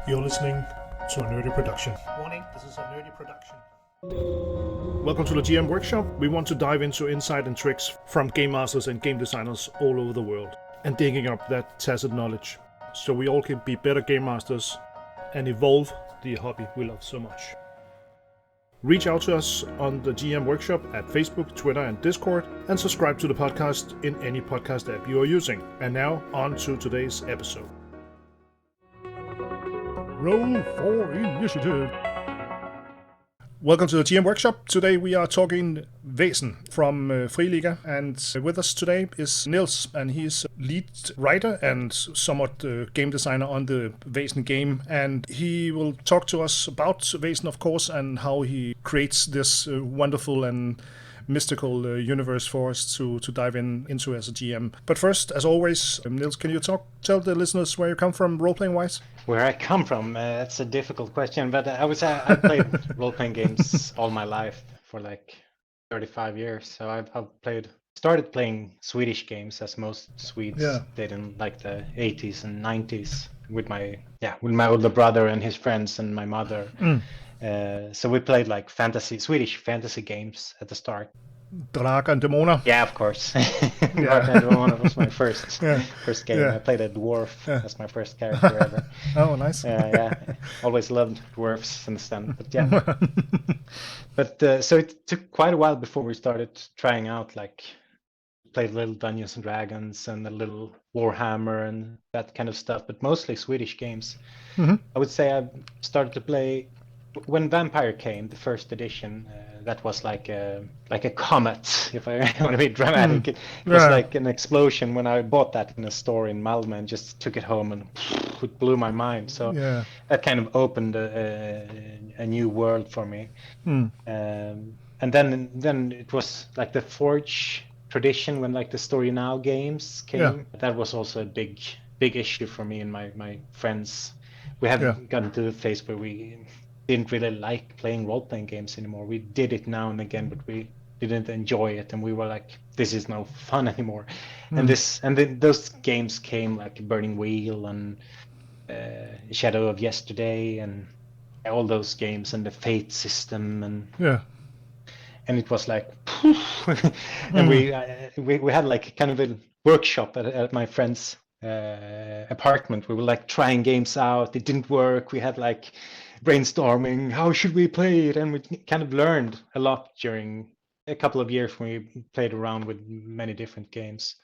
You're listening to a nerdy production. Warning, this is a nerdy production. Welcome to the GM Workshop. We want to dive into insight and tricks from game masters and game designers all over the world and digging up that tacit knowledge so we all can be better game masters and evolve the hobby we love so much. Reach out to us on the GM Workshop at Facebook, Twitter, and Discord, and subscribe to the podcast in any podcast app you are using. And now, on to today's episode. Roll for initiative. Welcome to the GM Workshop. Today we are talking Vaesen from Friliga, and with us today is Nils, and he's lead writer and somewhat game designer on the Vaesen game, and he will talk to us about Vaesen, of course, and how he creates this wonderful and mystical universe for us to dive into as a GM. But first, as always, Nils, can you tell the listeners where you come from role-playing wise? Where I come from, that's a difficult question, but I would say I played role-playing games all my life for like 35 years. So I've started playing Swedish games, as most Swedes did in like the 80s and 90s with my older brother and his friends and my mother. So we played like Swedish fantasy games at the start. Drakar and Demoner. Yeah, of course. Drakar and Demoner was my first game. Yeah. I played a dwarf as my first character ever. Oh, nice. Always loved dwarfs since then. But yeah. But so it took quite a while before we started trying out, like, played little Dungeons and Dragons and a little Warhammer and that kind of stuff, but mostly Swedish games. Mm-hmm. I would say I started to play when Vampire came, the first edition. That was like a comet, if I want to be dramatic. It was like an explosion when I bought that in a store in Malmö and just took it home, and it blew my mind. So that kind of opened a new world for me. And then it was like the Forge tradition when like the Story Now games came. Yeah. That was also a big issue for me and my friends. We haven't gotten to the phase where we didn't really like playing role-playing games anymore. We did it now and again, but we didn't enjoy it, and we were like, this is no fun anymore. And then those games came, like Burning Wheel and Shadow of Yesterday and all those games, and the Fate system, and it was like and we had like kind of a workshop at my friend's apartment. We were like trying games out. It didn't work. We had like brainstorming, how should we play it? And we kind of learned a lot during a couple of years when we played around with many different games.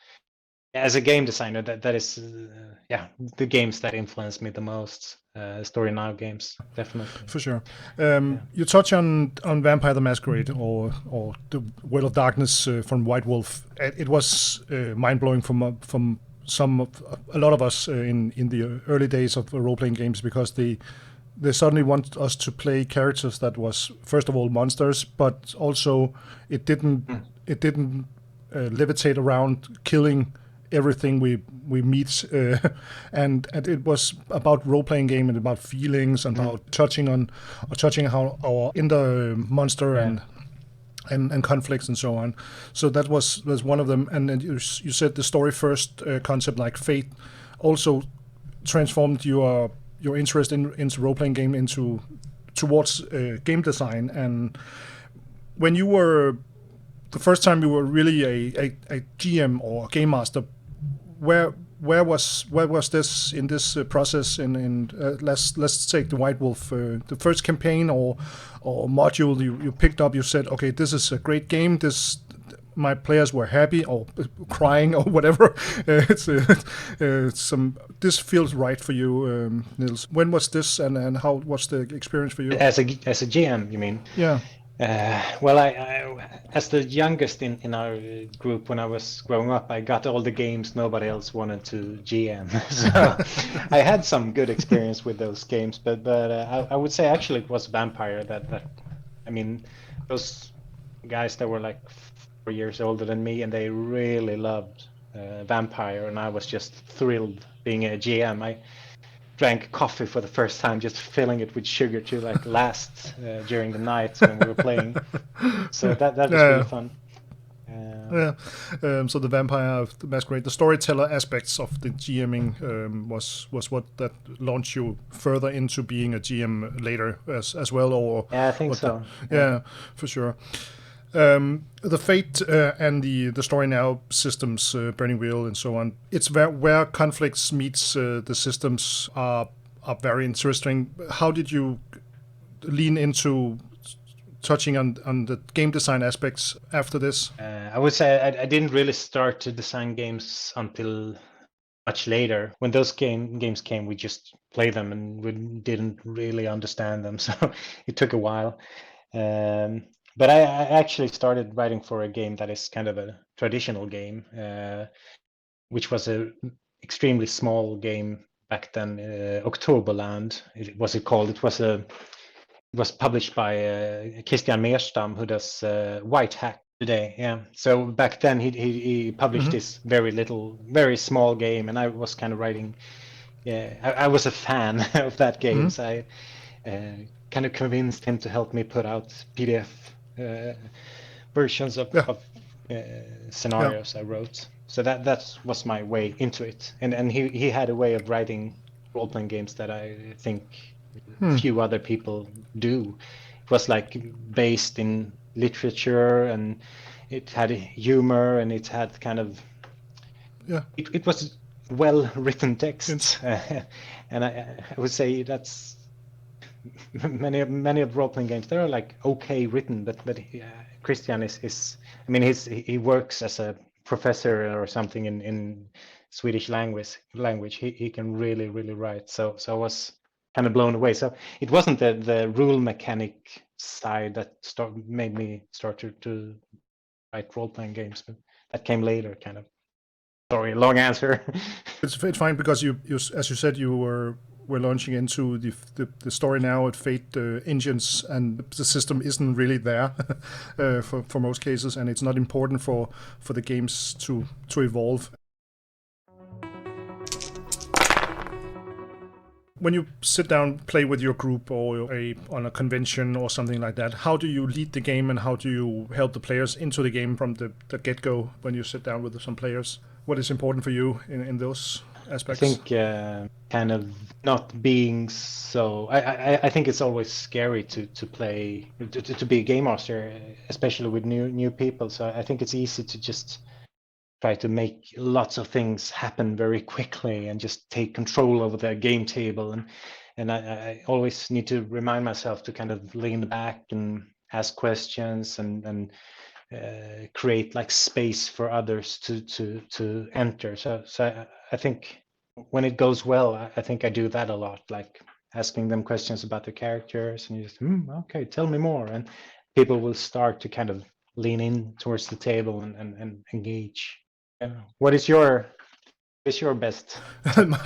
As a game designer, that is the games that influenced me the most. Story Now games, definitely. For sure. You touch on Vampire the Masquerade or the World of Darkness from White Wolf. It was mind-blowing from a lot of us in the early days of role-playing games, because they suddenly want us to play characters that was, first of all, monsters, but also it didn't levitate around killing everything we meet, and it was about role-playing game and about feelings and about touching how our inner monster and conflicts and so on. So that was one of them. And then you said the story first concept, like Fate, also transformed your interest into role-playing game towards game design. And when you were the first time you were really a GM or a game master, where was this in this process? In let's take the White Wolf, the first campaign or module you picked up. You said, okay, this is a great game. My players were happy or crying or whatever. This feels right for you, Nils. When was this, and how was the experience for you? As a GM, you mean? Yeah. Well, I as the youngest in our group when I was growing up, I got all the games nobody else wanted to GM. So I had some good experience with those games, but I would say actually it was Vampire that I mean, those guys that were like 4 years older than me, and they really loved Vampire, and I was just thrilled being a GM. I drank coffee for the first time, just filling it with sugar to like last during the night when we were playing. So that was really fun. So the Vampire of the Masquerade, the storyteller aspects of the GMing was what that launched you further into being a GM later as well, or Yeah, I think so. Yeah, for sure. The Fate and the Story Now systems, Burning Wheel and so on, it's where conflicts meets the systems are very interesting. How did you lean into touching on the game design aspects after this? I would say I didn't really start to design games until much later. When those games came, we just played them and we didn't really understand them, so it took a while. But I actually started writing for a game that is kind of a traditional game, which was a extremely small game back then, Octoberland. It was called. It was published by Christian Merstam, who does White Hack today. Yeah. So back then he published this very small game, and I was kind of writing. Yeah, I was a fan of that game, so I kind of convinced him to help me put out PDF versions of scenarios I wrote. So that was my way into it, and he had a way of writing role-playing games that I think few other people do. It was like based in literature, and it had humor, and it had kind of it was well written text. And I would say that's many of role-playing games, they're like okay written, but Christian is I mean he works as a professor or something in Swedish language. He can really write, so I was kind of blown away. So it wasn't the rule mechanic side that made me start to write role-playing games, but that came later, kind of. Sorry, long answer. It's fine, because you as you said, you were launching into the Story Now at Fate engines, and the system isn't really there for most cases, and it's not important for the games to evolve. When you sit down, play with your group or on a convention or something like that, how do you lead the game, and how do you help the players into the game from the get-go when you sit down with some players? What is important for you in those aspects? I think kind of not being so. I think it's always scary to play to be a game master, especially with new people. So I think it's easy to just try to make lots of things happen very quickly and just take control over the game table. And I always need to remind myself to kind of lean back and ask questions and create like space for others to enter. So I think when it goes well, I think I do that a lot, like asking them questions about the characters, and you just okay, tell me more, and people will start to kind of lean in towards the table and engage. What is your best?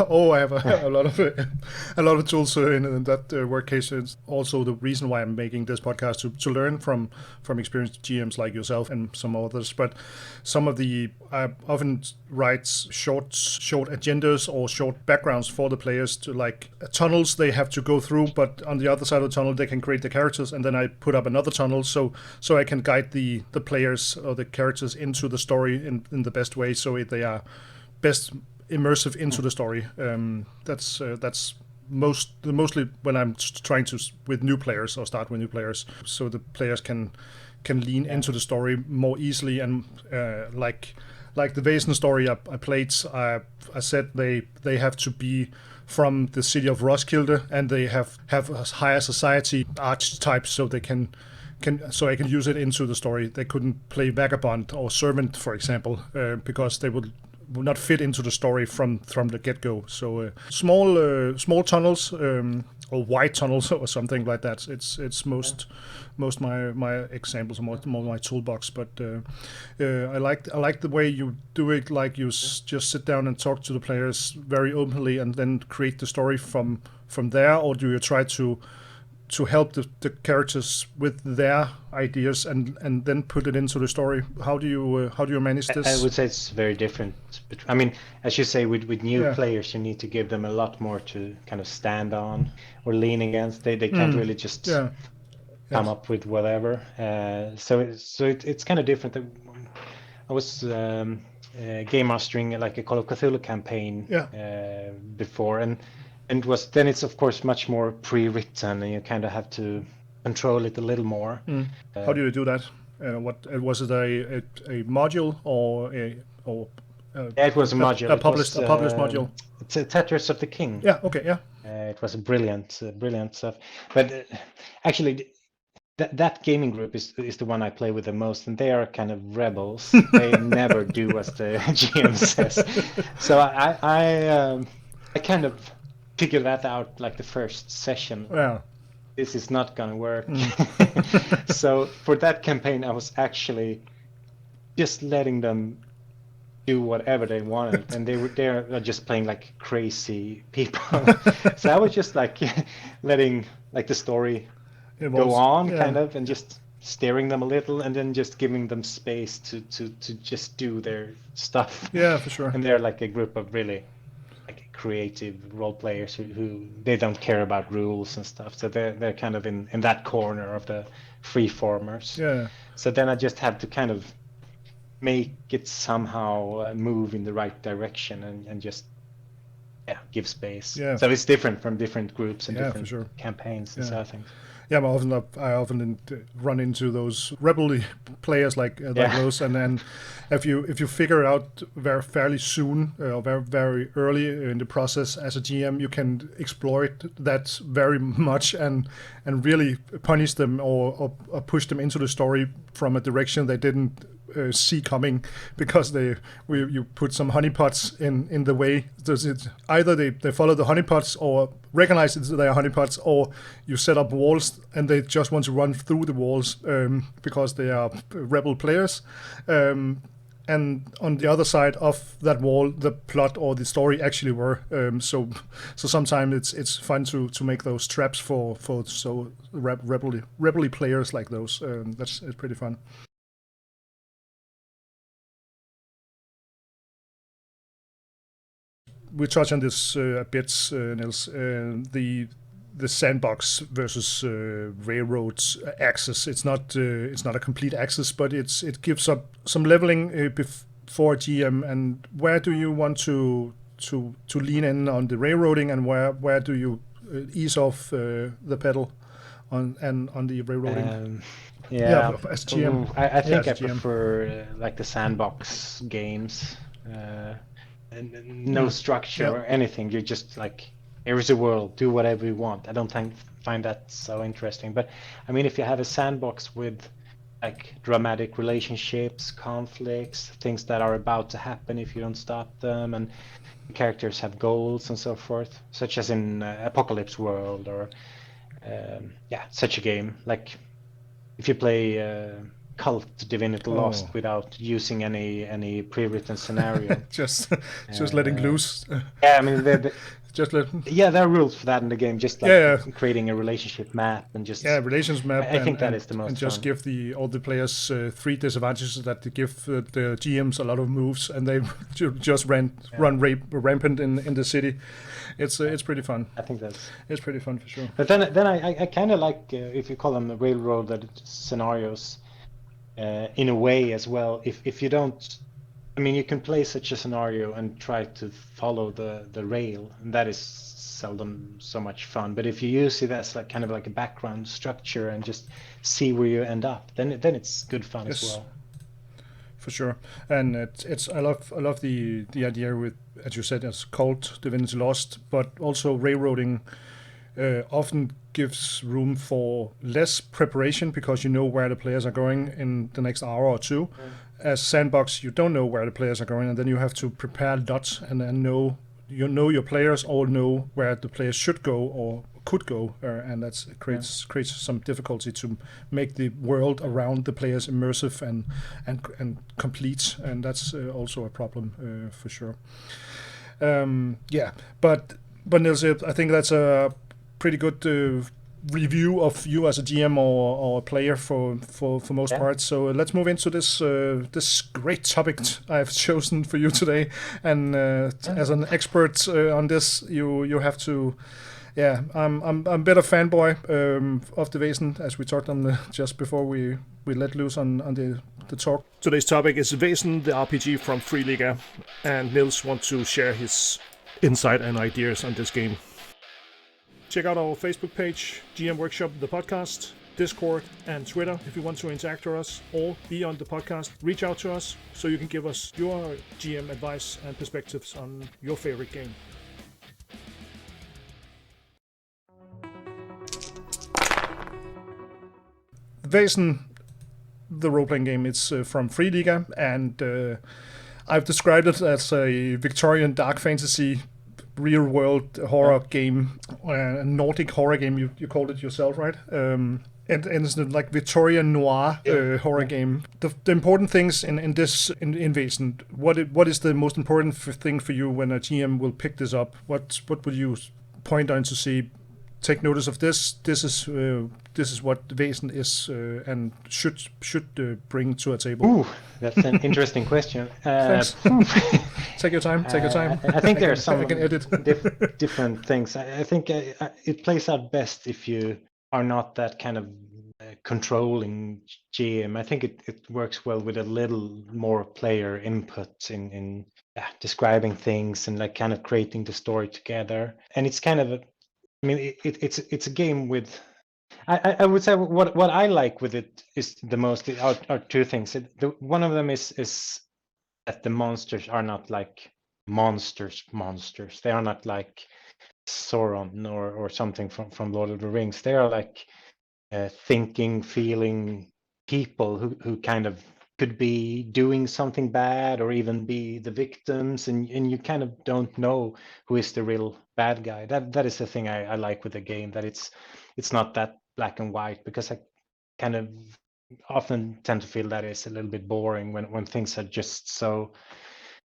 Oh, I have a lot of tools in that work case. It's also the reason why I'm making this podcast, to learn from experienced GMs like yourself and some others. But some of I often write short agendas or short backgrounds for the players, to like tunnels they have to go through, but on the other side of the tunnel they can create the characters, and then I put up another tunnel so I can guide the players or the characters into the story in the best way, so they are best immersive into the story. That's mostly when I'm trying to with new players, or start with new players, so the players can lean into the story more easily. And like the Vaesen story I played, I said they have to be from the city of Roskilde, and they have a higher society archetypes, so they can so I can use it into the story. They couldn't play vagabond or servant, for example, because they would not fit into the story from the get-go. So small tunnels, or wide tunnels or something like that. It's most my examples, more my toolbox. But I like the way you do it. Like you just sit down and talk to the players very openly, and then create the story from there. Or do you try to help the characters with their ideas and then put it into the story? How do you manage this? I would say it's very different. I mean, as you say, with new players, you need to give them a lot more to kind of stand on or lean against. They can't really just come up with whatever. So it's kind of different. I was game mastering like a Call of Cthulhu campaign before, and it's of course much more pre-written, and you kind of have to control it a little more. How do you do that? What was it, a module or yeah, it was a module. A published module. It's a Tetris of the King. Yeah. Okay. Yeah. It was brilliant stuff. But actually, that gaming group is the one I play with the most, and they are kind of rebels. They never do as the GM says. So I kind of figured that out like the first session. Yeah. This is not gonna work. So for that campaign, I was actually just letting them do whatever they wanted, and they're just playing like crazy people. So I was just like letting like the story go on, kind of, and just steering them a little, and then just giving them space to just do their stuff. Yeah, for sure. And they're like a group of really like creative role players who they don't care about rules and stuff. So they're kind of in that corner of the freeformers. Yeah. So then I just have to kind of make it somehow move in the right direction and just give space. Yeah. So it's different from different groups and different for sure. campaigns and so things. Yeah, but I often run into those rebelly players like those, and then if you figure it out fairly soon or very early in the process as a GM, you can exploit that very much and really punish them or push them into the story from a direction they didn't see coming, because you put some honeypots in the way. Either they follow the honeypots or recognize that they are honeypots, or you set up walls and they just want to run through the walls because they are rebel players. And on the other side of that wall, the plot or the story actually were. So sometimes it's fun to make those traps for rebelly players like those. It's pretty fun. We touched on this a bit, Nils. The sandbox versus railroads access. It's not a complete access, but it gives up some leveling for GM. And where do you want to lean in on the railroading, and where do you ease off the pedal on the railroading? As GM. I think I prefer like the sandbox games. And no structure or anything. You're just like, here is a world, do whatever you want. I don't find that so interesting. But I mean, if you have a sandbox with like dramatic relationships, conflicts, things that are about to happen if you don't stop them, and characters have goals and so forth, such as in Apocalypse World or such a game. Like if you play Cult Divinity Lost without using any pre-written scenario, just letting loose. Yeah, I mean, just let. Yeah, there are rules for that in the game. Just like creating a relationship map and just relations map. I think that is the most. And just fun. give all the players 3 disadvantages that they give the GMs a lot of moves, and they just run rampant in the city. It's pretty fun. I think it's pretty fun for sure. But then I kind of like if you call them the railroad scenarios. In a way as well, if you don't, I mean, you can play such a scenario and try to follow the rail, and that is seldom so much fun. But if you use it as like kind of like a background structure and just see where you end up, then it's good fun as well. For sure, and I love the idea with, as you said, as Cult Divinity Lost, but also railroading. Often gives room for less preparation because you know where the players are going in the next hour or two. As sandbox, you don't know where the players are going, and then you have to prepare lots and then know your players all know where the players should go or could go, and that creates some difficulty to make the world around the players immersive and complete, and that's also a problem for sure. But Nils, I think that's a pretty good review of you as a GM or a player for most parts. So let's move into this great topic I've chosen for you today. And as an expert on this, you have to Yeah, I'm a bit of fanboy of the Vaesen, as we talked on just before we let loose on the talk. Today's topic is Vaesen, the RPG from Free Liga, and Nils wants to share his insight and ideas on this game. Check out our Facebook page, GM Workshop, the podcast, Discord, and Twitter if you want to interact with us or be on the podcast. Reach out to us so you can give us your GM advice and perspectives on your favorite game. Vaesen, the role-playing game, it's from Free Liga, and I've described it as a Victorian dark fantasy real-world horror game, a Nordic horror game. You called it yourself, right? And it's like Victorian noir horror game. The important things in this Vaesen, what is the most important thing for you when a GM will pick this up? What would you point on to see? Take notice of this. This is what Vaesen is and should bring to a table. Ooh, that's an interesting question. Thanks. Take your time. I think there are some I can edit. different things. I think it plays out best if you are not that kind of controlling GM. I think it works well with a little more player input in describing things and like kind of creating the story together. And it's kind of it's a game with. I would say what I like with it is the most are two things. One of them is that the monsters are not like monsters. They are not like Sauron or something from Lord of the Rings. They are like thinking, feeling people who kind of could be doing something bad or even be the victims, and you kind of don't know who is the real bad guy. That is the thing I like with the game, that it's not that black and white, because I kind of often tend to feel that it's a little bit boring when things are just so,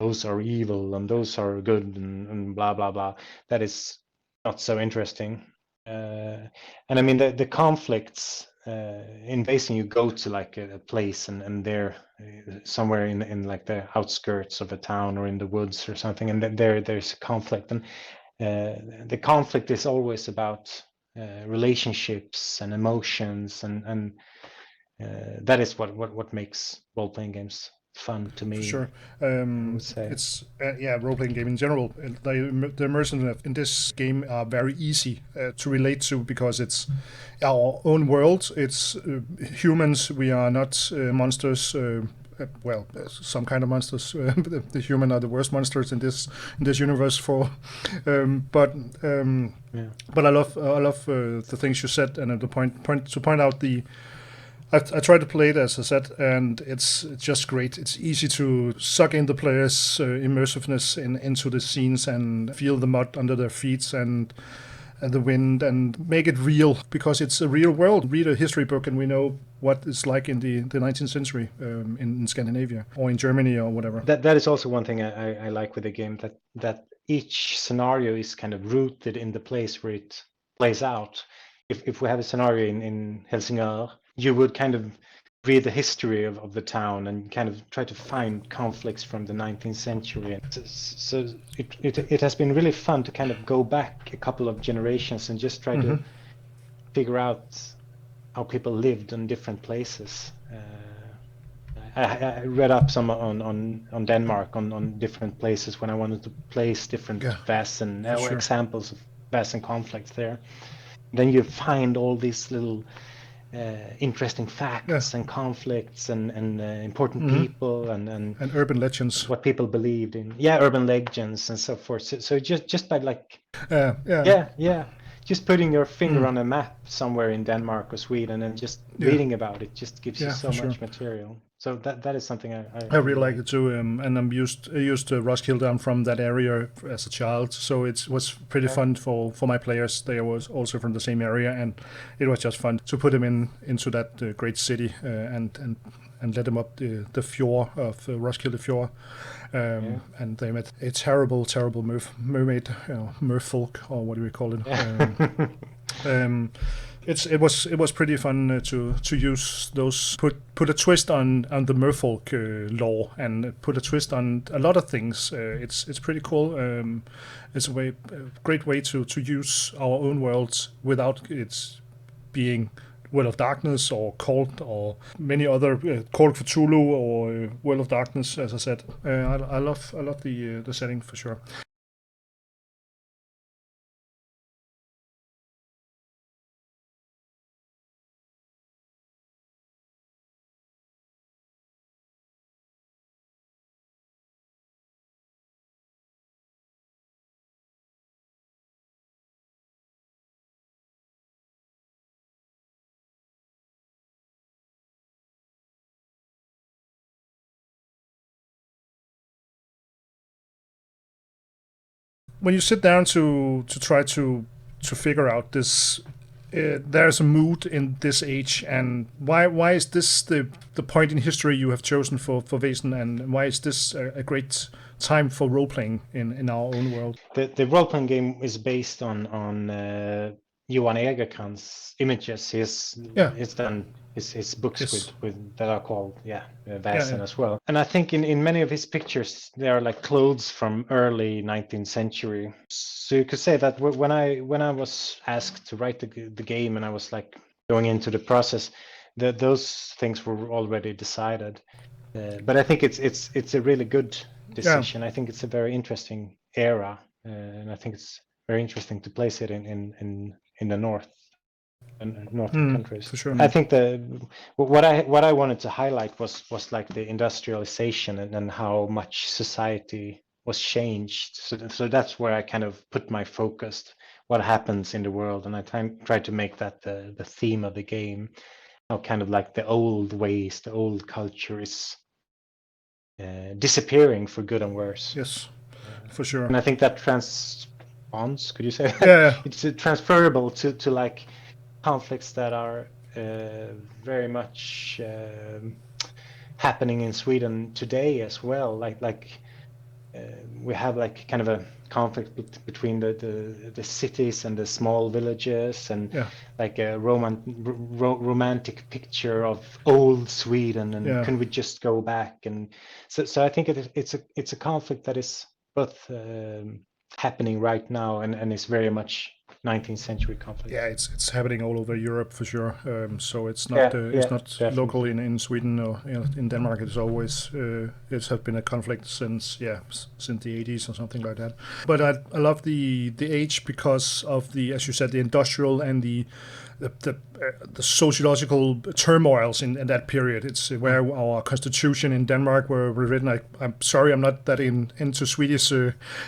those are evil and those are good and blah blah blah. That is not so interesting. And I mean the conflicts in Vaesen, you go to like a place and they're somewhere in like the outskirts of a town or in the woods or something, and then there's a conflict, and the conflict is always about relationships and emotions, and that is what makes role-playing games fun to me. For sure. It's role-playing game in general. The immersion in this game are very easy to relate to, because it's our own world. It's humans. We are not monsters. Some kind of monsters. The human are the worst monsters in this universe. But I love the things you said, and the point out the. I tried to play it, as I said, and it's just great. It's easy to suck in the players' immersiveness into the scenes and feel the mud under their feet and the wind, and make it real, because it's a real world. Read a history book and we know what it's like in the 19th century in Scandinavia or in Germany or whatever. That is also one thing I like with the game, that each scenario is kind of rooted in the place where it plays out. If we have a scenario in Helsingør, you would kind of read the history of the town and kind of try to find conflicts from the 19th century. And so it has been really fun to kind of go back a couple of generations and just try to figure out how people lived in different places. I read up some on Denmark, on different places when I wanted to place different Vaesen examples of Vaesen conflicts there. Then you find all these little interesting facts and conflicts and important people and urban legends, what people believed in, urban legends and so forth. So just by like just putting your finger on a map somewhere in Denmark or Sweden and just reading about it just gives you so much material. So that is something I really like it too, and I'm used to Roskilde. I'm from that area as a child, so it was pretty fun for my players. They was also from the same area, and it was just fun to put them into that great city and let them up the fjord of Roskilde Fjord. And they met a terrible mermaid, merfolk, or what do we call it? It was pretty fun to use those, put a twist on the merfolk lore, and put a twist on a lot of things. It's pretty cool. It's a great way to use our own worlds without it being World of Darkness or Cult or many other Call of Cthulhu or World of Darkness. As I said, I love the setting for sure. When you sit down to try to figure out this, there's a mood in this age, and why is this the point in history you have chosen for Vaesen, and why is this a great time for role playing in our own world? The role playing game is based on Johan Egerkrans' images. He's done his books with that are called Vaesen as well. And I think in many of his pictures they are like clothes from early 19th century. So you could say that when I was asked to write the game and I was like going into the process, those things were already decided. But I think it's a really good decision. I think it's a very interesting era, and I think it's very interesting to place it in the north and northern countries. For sure. I think what I wanted to highlight was like the industrialization and how much society was changed. So that's where I kind of put my focus, what happens in the world, and I try to make that the theme of the game. How kind of like the old ways, the old culture is disappearing for good and worse. Yes, for sure. And I think that transponds, could you say that? Yeah. It's transferable to like conflicts that are very much happening in Sweden today as well. Like we have like kind of a conflict between the cities and the small villages, and like a romantic picture of old Sweden, and can we just go back? And so I think it's a conflict that is both happening right now and is very much 19th century conflict. Yeah, it's happening all over Europe for sure. So it's not it's not definitely. local in Sweden or in Denmark. It's always it's have been a conflict since the 80s or something like that. But I love the age because of the, as you said, the industrial and the sociological turmoils in that period. It's where our constitution in Denmark were written. I'm sorry, I'm not that into Swedish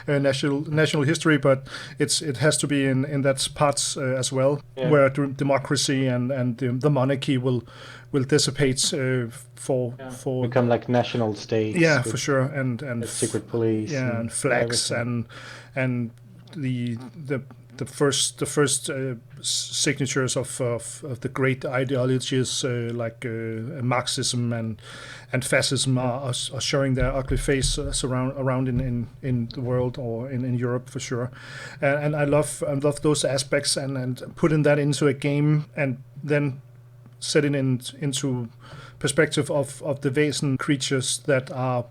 national history, but it has to be in that parts as well, where democracy and the monarchy will dissipate for become like national states. Yeah, for sure, and secret police. Yeah, and flags and the first signatures of the great ideologies like Marxism and fascism are showing their ugly face around in the world or in Europe for sure, and I love those aspects and putting that into a game and then setting into perspective of the Vaesen creatures that are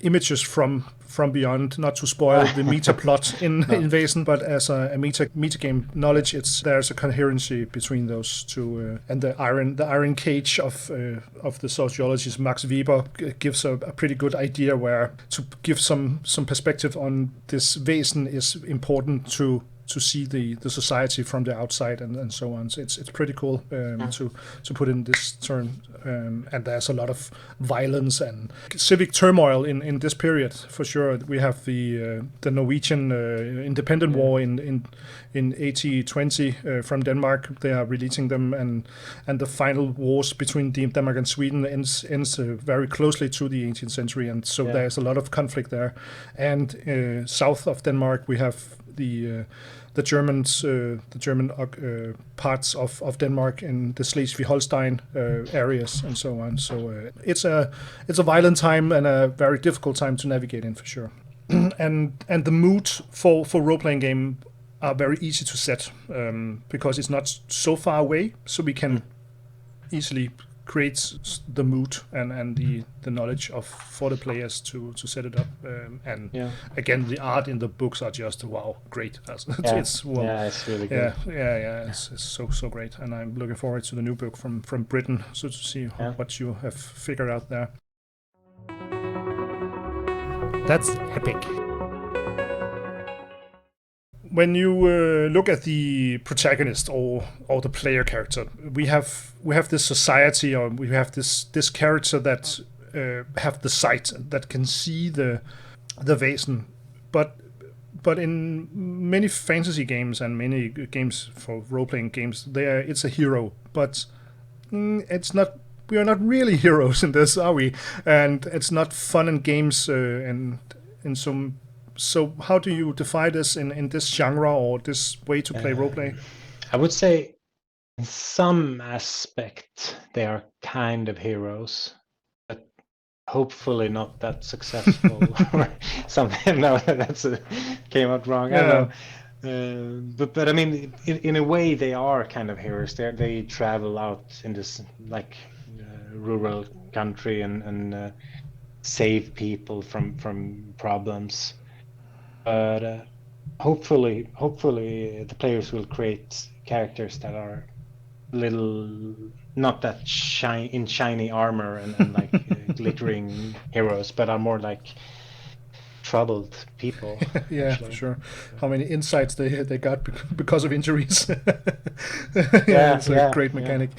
images from beyond, not to spoil the meta plot in Vaesen, but as a meta game knowledge, there's a coherency between those two, and the iron cage of the sociologist Max Weber gives a pretty good idea where to give some perspective on this Vaesen is important to see the society from the outside and so on. So it's pretty cool to put in this turn, and there's a lot of violence and civic turmoil in this period for sure. We have the Norwegian independent war in 1820 from Denmark. They are releasing them, and the final wars between Denmark and Sweden ends very closely to the 18th century, and so there's a lot of conflict there. And south of Denmark we have the German parts of Denmark in the Schleswig-Holstein areas and so on. So it's a violent time and a very difficult time to navigate in for sure. and the mood for role-playing game are very easy to set because it's not so far away, so we can easily create the mood and the knowledge for the players to set it up. And again, the art in the books are just wow, great. It's really good. It's so great, and I'm looking forward to the new book from Britain, so to see what you have figured out there. That's epic. When you look at the protagonist or the player character, we have this society, or we have this character that have the sight that can see the Vaesen, but in many fantasy games and many games for role-playing games, it's a hero, but it's not. We are not really heroes in this, are we? And it's not fun in games and in some. So how do you define this in this genre or this way to play roleplay? I would say in some aspect they are kind of heroes, but hopefully not that successful or something. No, came out wrong. I don't know. But I mean, in a way they are kind of heroes. They travel out in this like rural country and save people from problems. But hopefully the players will create characters that are little, not that shiny armor and like glittering heroes, but are more like troubled people. For sure. How many insights they got because of injuries. It's a great mechanic.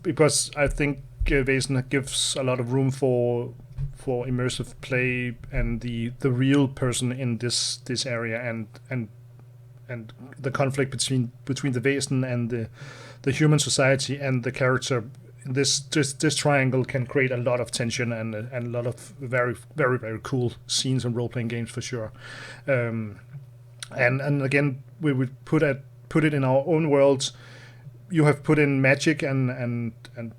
Because I think Vaesen gives a lot of room for immersive play and the real person in this area and the conflict between the Vaesen and the human society and the character. This triangle can create a lot of tension and a lot of very very very cool scenes in role-playing games for sure. And again, we would put it in our own worlds. You have put in magic and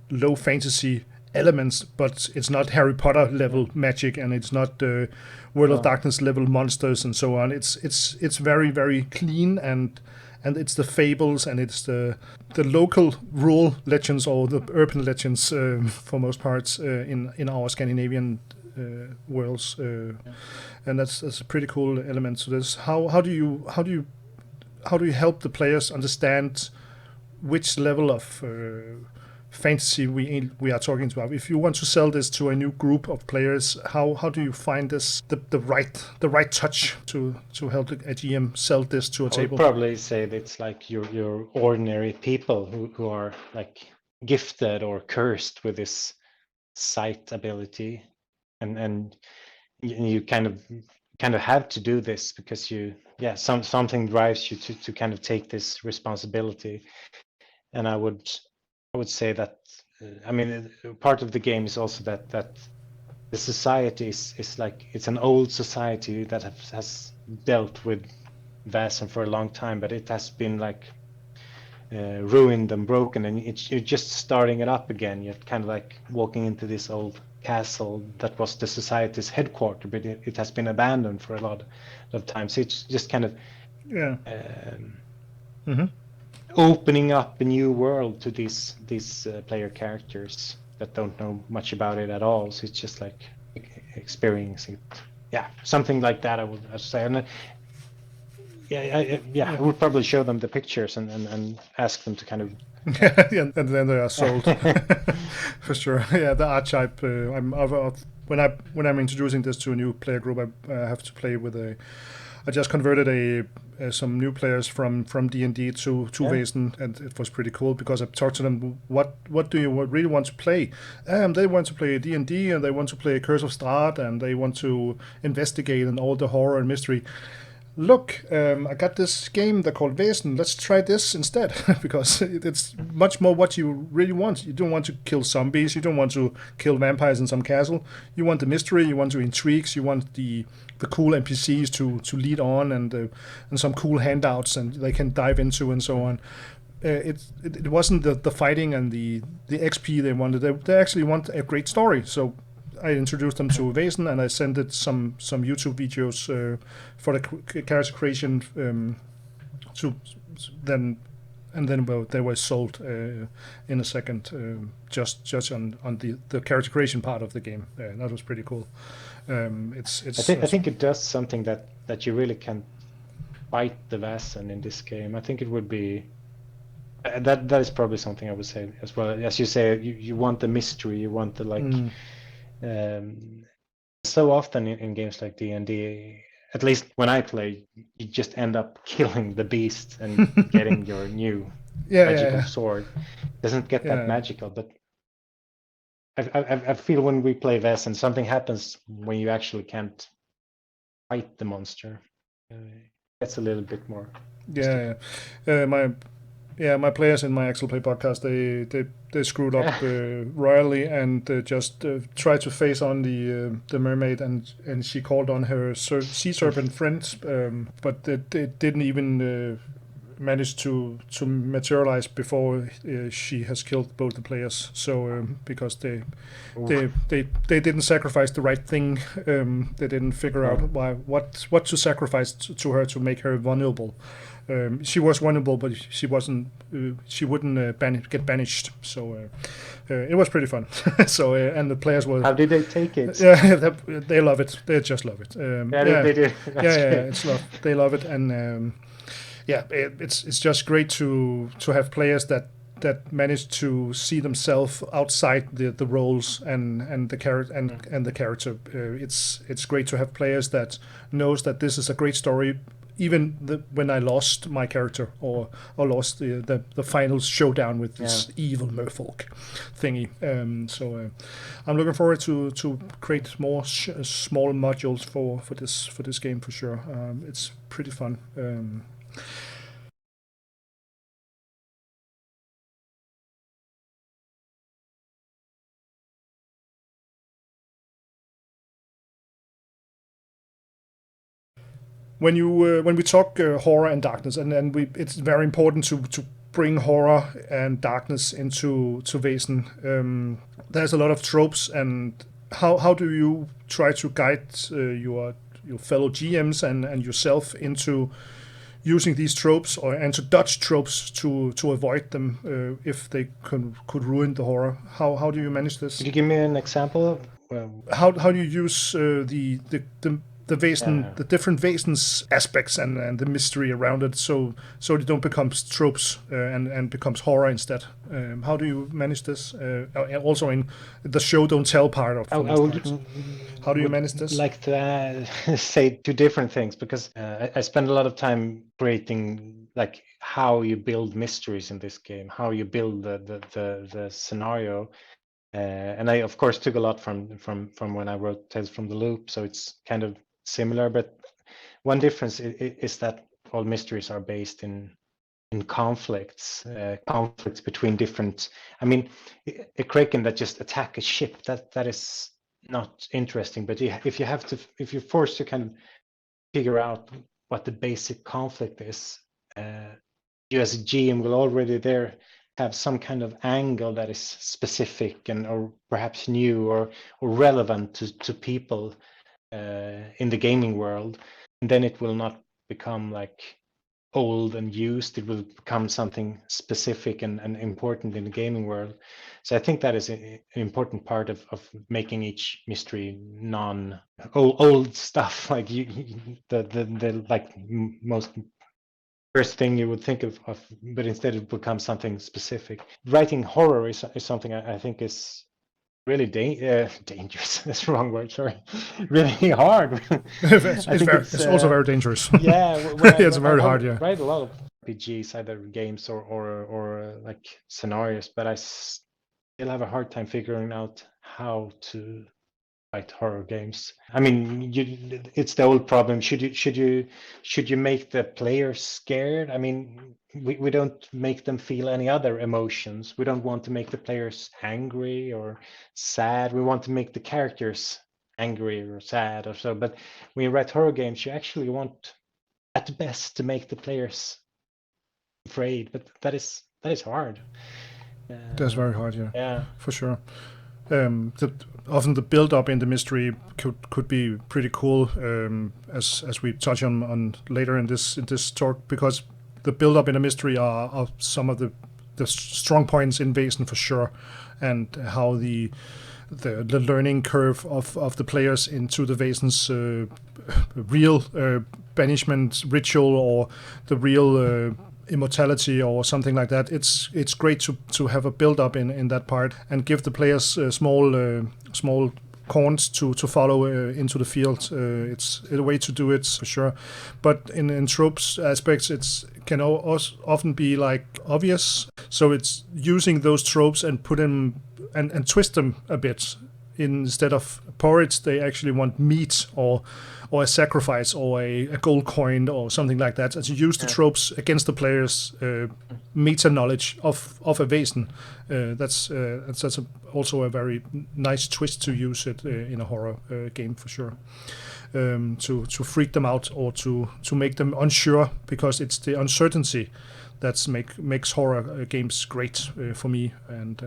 low fantasy elements, but it's not Harry Potter level magic, and it's not World of Darkness level monsters and so on. It's very very clean, and it's the fables and it's the local rural legends or the urban legends for most parts in our Scandinavian worlds, and that's a pretty cool element to this. How do you help the players understand which level of fantasy we are talking about? If you want to sell this to a new group of players, how do you find this the right touch to help a GM sell this to a table? I would probably say that it's like your ordinary people who are like gifted or cursed with this sight ability, and you kind of have to do this because something drives you to kind of take this responsibility. And I would say that I mean, part of the game is also that the society is like, it's an old society that has dealt with Vaesen for a long time, but it has been like ruined and broken, and you're just starting it up again. You're kind of like walking into this old castle that was the society's headquarters, but it has been abandoned for a lot of time. So it's just kind of opening up a new world to these player characters that don't know much about it at all. So it's just like experiencing it. Yeah, something like that I would say. And I would probably show them the pictures and ask them to kind of and then they are sold for sure. Yeah, the archetype. When I'm introducing this to a new player group, I have to play with I just converted some new players from D&D to Vaesen, and it was pretty cool because I talked to them. What do you really want to play? They want to play D&D, and they want to play Curse of Strahd, and they want to investigate and all the horror and mystery. Look, I got this game they're called Vaesen. Let's try this instead because it's much more what you really want. You don't want to kill zombies. You don't want to kill vampires in some castle. You want the mystery. You want the intrigues. You want the cool NPCs to lead on and some cool handouts and they can dive into and so on. It wasn't the fighting and the XP they wanted. They actually want a great story. So I introduced them to Vaesen, and I sent it some YouTube videos for the character creation to then. And then they were sold in a second, just on the character creation part of the game. That was pretty cool. I think it does something that you really can fight the Vaesen in this game. I think it would be that is probably something I would say as well. As you say, you want the mystery, you want the so often in games like D&D, at least when I play, you just end up killing the beast and getting your new magical sword. It doesn't get that magical, but I feel when we play Vaesen, something happens when you actually can't fight the monster. That's a little bit more. My players in my Axel Play podcast, they screwed up royally and just tried to face on the mermaid, and she called on her sea serpent friends, but they didn't even manage to materialize before she has killed both the players. So because they didn't sacrifice the right thing, they didn't figure out what to sacrifice to her to make her vulnerable. She was vulnerable, but she wasn't. She wouldn't get banished. So it was pretty fun. So and the players were. How did they take it? Yeah, they love it. They just love it. They do. It's love. They love it, and it's just great to have players that manage to see themselves outside the roles and the character and the character. It's great to have players that knows that this is a great story. Even when I lost my character or lost the final showdown with this evil merfolk thingy. So I'm looking forward to create more small modules for this game for sure. It's pretty fun. When we talk horror and darkness, and it's very important to bring horror and darkness into Vaesen. There's a lot of tropes, and how do you try to guide your fellow GMs and yourself into using these tropes and to dodge tropes to avoid them if they could ruin the horror? How do you manage this? Could you give me an example? How do you use the Vaesen, the different Vaesen's aspects and the mystery around it, so they don't become tropes and becomes horror instead? How do you manage this? Also in the show don't tell part of. How do you manage this? Like to say two different things, because I spend a lot of time creating like how you build mysteries in this game, how you build the scenario. And I of course took a lot from when I wrote Tales from the Loop, so it's kind of similar, but one difference is that all mysteries are based in conflicts between different. I mean, a kraken that just attack a ship, that is not interesting. But if you're forced to kind of figure out what the basic conflict is, you as a GM will already there have some kind of angle that is specific or perhaps new or relevant to people in the gaming world, and then it will not become like old and used. It will become something specific and important in the gaming world. So I think that is an important part of making each mystery old stuff, like the like most first thing you would think of, but instead it becomes something specific. Writing horror is something I think is really dangerous. That's the wrong word. Sorry, really hard. It's also very dangerous. Yeah, it's very hard. Yeah, write a lot of RPGs, either games or like scenarios, but I still have a hard time figuring out how to write horror games. I mean, it's the old problem. Should you make the players scared? I mean, we don't make them feel any other emotions. We don't want to make the players angry or sad. We want to make the characters angry or sad or so. But when you write horror games, you actually want at best to make the players afraid. But that is hard. That's very hard. Yeah, Yeah, for sure. Often the build up in the mystery could be pretty cool, as we touch on later in this talk, because the build up in a mystery are some of the strong points in Vaesen for sure, and how the learning curve of the players into the Vaesen's real banishment ritual, or the real immortality or something like that. It's great to have a build up in that part, and give the players small corns to follow into the field. It's a way to do it for sure, but in tropes aspects, it's can often be like obvious. So it's using those tropes and put them and twist them a bit. Instead of porridge, they actually want meat or a sacrifice or a gold coin or something like that. And to use the tropes against the players' meta knowledge of a Vaesen. That's also a very nice twist to use it in a horror game for sure. To freak them out, or to make them unsure, because it's the uncertainty that makes horror games great for me, and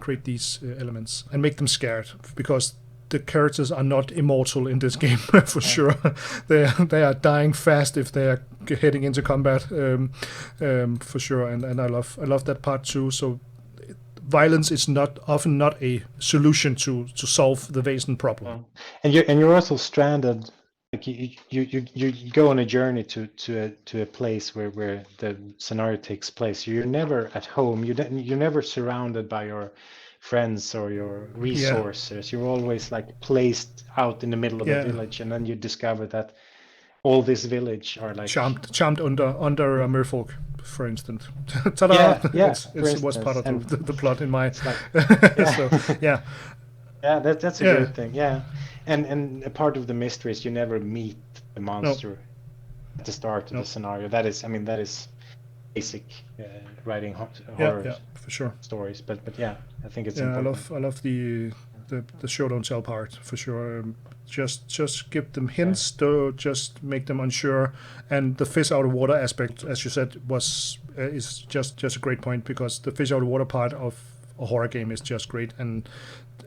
create these elements and make them scared, because the characters are not immortal in this game for sure. They are dying fast if they are heading into combat, for sure. And I love that part too. So violence is often not a solution to solve the Vaesen problem. And you're also stranded. Like you go on a journey to a place where the scenario takes place. You're never at home. You're never surrounded by your friends or your resources. You're always like placed out in the middle of a village, and then you discover that all this village are like charmed under a merfolk, for instance. Ta-da! It was part of the plot in my. That's a great thing. Yeah. And a part of the mystery is you never meet the monster at the start of the scenario. That is basic writing horror for sure stories. But yeah, I think it's important. I love the show don't tell part for sure. Just give them hints, to just make them unsure, and the fish out of water aspect, as you said, is just a great point, because the fish out of water part of a horror game is just great, and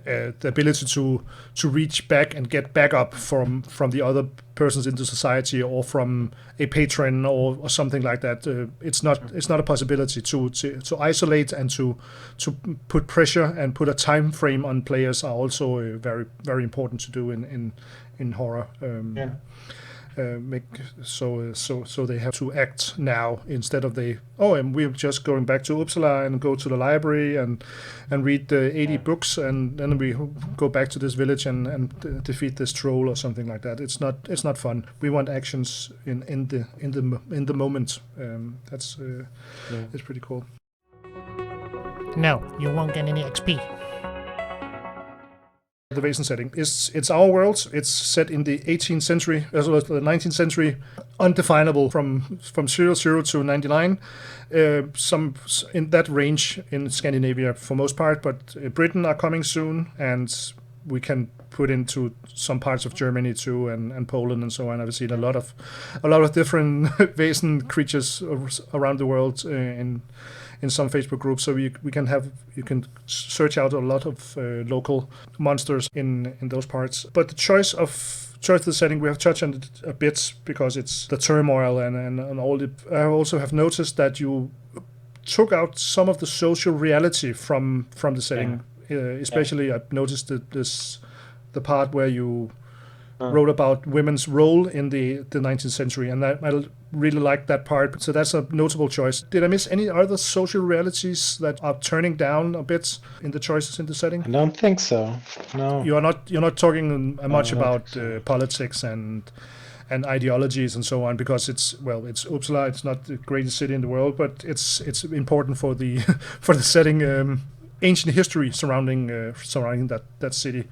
the ability to reach back and get back up from the other persons into society, or from a patron or something like that. It's not a possibility to isolate, and to put pressure and put a time frame on players are also very, very important to do in horror. So they have to act now, instead of and we're just going back to Uppsala and go to the library and read the 80 books, and then we go back to this village and defeat this troll or something like that. It's not fun. We want actions in the moment. That's pretty cool. No, you won't get any XP. The Vaesen setting it's our world. It's set in the 18th century as well as the 19th century, undefinable from 00 to 99, some in that range in Scandinavia for most part, but Britain are coming soon, and we can put into some parts of Germany too, and Poland and so on. I've seen a lot of different Vaesen creatures around the world in some Facebook groups, so you can search out a lot of local monsters in those parts. But the choice of the setting, we have touched on it a bit, because it's the turmoil and all the. I also have noticed that you took out some of the social reality from the setting. Especially, I've noticed the part where you wrote about women's role in the 19th century, and I really like that part. So that's a notable choice. Did I miss any other social realities that are turning down a bit in the choices in the setting? I don't think so. No. You're not talking much about politics and ideologies and so on, because it's Uppsala. It's not the greatest city in the world, but it's important for the setting. Ancient history surrounding that city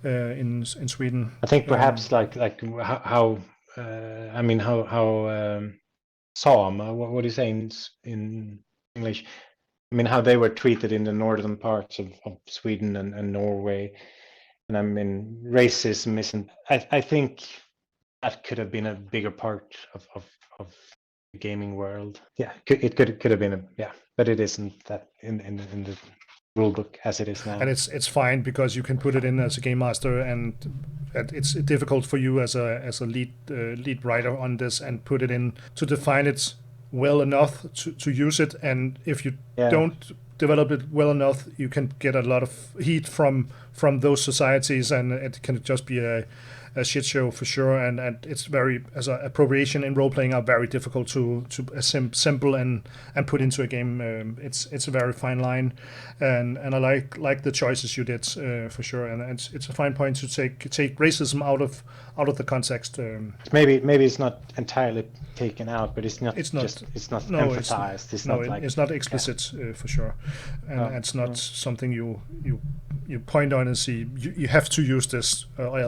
in Sweden. I think perhaps like how Sam, what do you say in English? I mean, how they were treated in the northern parts of Sweden and Norway, and I mean, racism isn't. I think that could have been a bigger part of the gaming world. Yeah, it could have been but it isn't that in the rulebook as it is now. And it's fine because you can put it in as a game master, and it's difficult for you as a lead writer on this and put it in to define it well enough to use it. And if you don't develop it well enough, you can get a lot of heat from those societies, and it can just be a shit show for sure. And it's very, as appropriation in role playing are very difficult to assemble and put into a game. It's a very fine line, and I like the choices you did for sure. And it's a fine point to take racism out of the context. Maybe it's not entirely taken out, but it's not emphasized. It's not explicit for sure, and it's not something you point on and see. You have to use this, or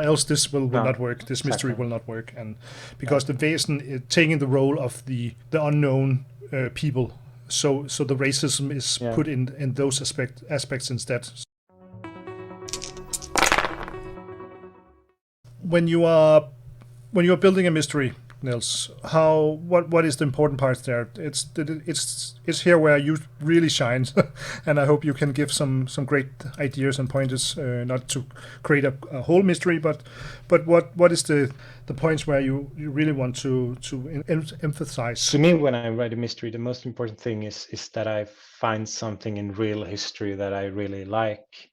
else this will not work. This mystery will not work, and because the Vaesen is taking the role of the unknown people, so the racism is put in those aspects instead. When you are building a mystery, Nils, what is the important part there? It's here where you really shine, and I hope you can give some great ideas and pointers, not to create a whole mystery, but what is the points where you really want to emphasize? To me, when I write a mystery, the most important thing is that I find something in real history that I really like.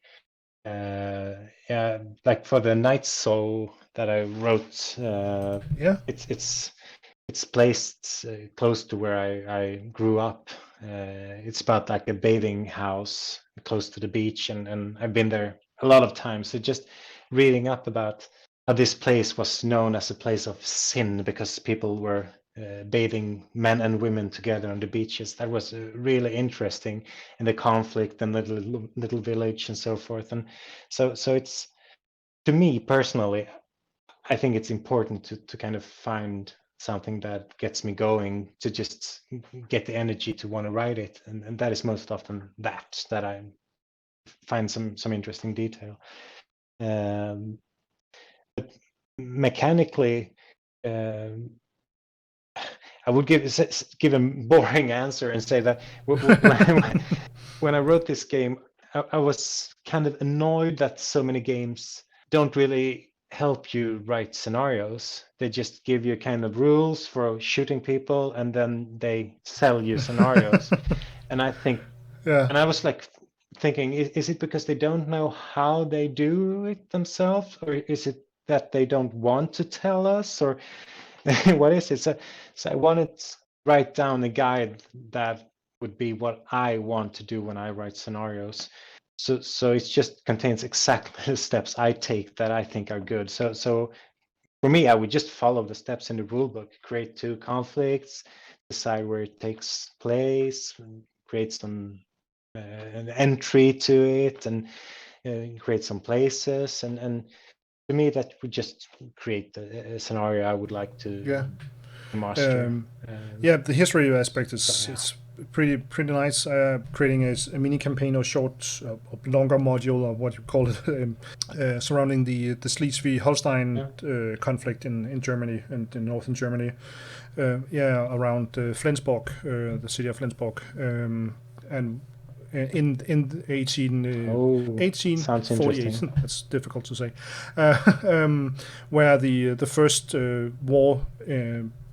Like for the Night Soul that I wrote, it's placed close to where I grew up. It's about like a bathing house close to the beach, and I've been there a lot of times. So just reading up about how this place was known as a place of sin because people were bathing men and women together on the beaches. That was really interesting, in the conflict and the little village and so forth. And so it's, to me personally, I think it's important to kind of find something that gets me going, to just get the energy to want to write it, and that is most often that I find some interesting detail. But mechanically, I would give a boring answer and say that when I wrote this game, I was kind of annoyed that so many games don't really help you write scenarios. They just give you kind of rules for shooting people, and then they sell you scenarios. And I think, and I was like thinking, is it because they don't know how they do it themselves, or is it that they don't want to tell us, or what is it? So I wanted to write down a guide that would be what I want to do when I write scenarios. So it just contains exactly the steps I take that I think are good. So for me, I would just follow the steps in the rulebook: create 2 conflicts, decide where it takes place, create some an entry to it, and create some places, and to me that would just create a scenario I would like to master. The history aspect is it's pretty nice. Creating a mini campaign or short, longer module, or what you call it, surrounding the Schleswig-Holstein conflict in Germany and in northern Germany. Around Flensburg, the city of Flensburg, and in 1848. That's difficult to say. Where the first war